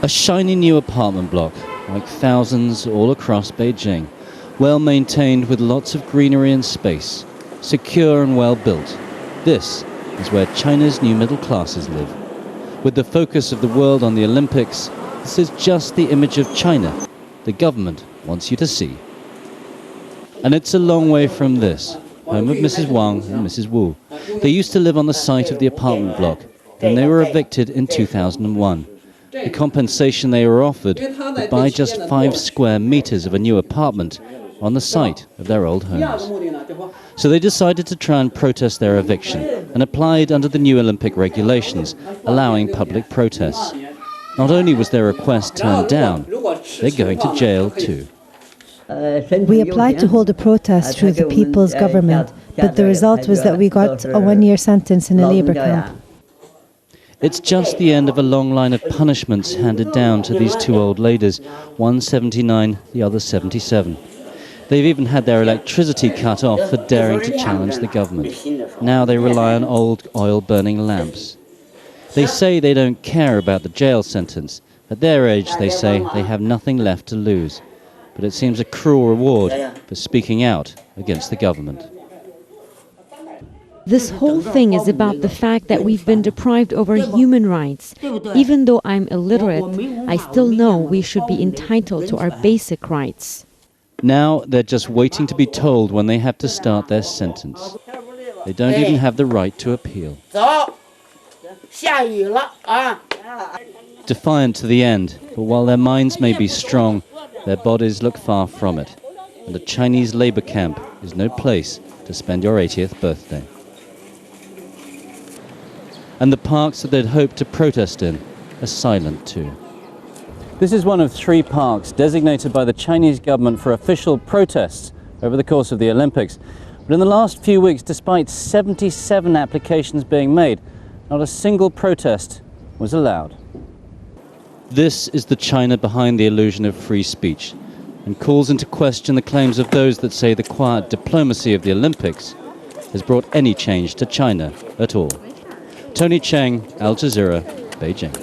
A shiny new apartment block, like thousands all across Beijing, well maintained with lots of greenery and space, secure and well built. This is where China's new middle classes live. With the focus of the world on the Olympics, this is just the image of China the government wants you to see. And it's a long way from this, home of Mrs. Wang and Mrs. Wu. They used to live on the site of the apartment block, then they were evicted in 2001. The compensation they were offered would buy just 5 square meters of a new apartment on the site of their old homes. So they decided to try and protest their eviction and applied under the new Olympic regulations, allowing public protests. Not only was their request turned down, they're going to jail too. We applied to hold a protest through the people's government, but the result was that we got a 1-year sentence in a labor camp. It's just the end of a long line of punishments handed down to these 2 old ladies, one 79, the other 77. They've even had their electricity cut off for daring to challenge the government. Now they rely on old oil-burning lamps. They say they don't care about the jail sentence. At their age, they say, they have nothing left to lose. But it seems a cruel reward for speaking out against the government. This whole thing is about the fact that we've been deprived of our human rights. Even though I'm illiterate, I still know we should be entitled to our basic rights. Now they're just waiting to be told when they have to start their sentence. They don't even have the right to appeal. Defiant to the end, but while their minds may be strong, their bodies look far from it. And a Chinese labor camp is no place to spend your 80th birthday. And the parks that they'd hoped to protest in are silent too. This is one of 3 parks designated by the Chinese government for official protests over the course of the Olympics. But in the last few weeks, despite 77 applications being made, not a single protest was allowed. This is the China behind the illusion of free speech, and calls into question the claims of those that say the quiet diplomacy of the Olympics has brought any change to China at all. Cheng, Al Jazeera, Beijing.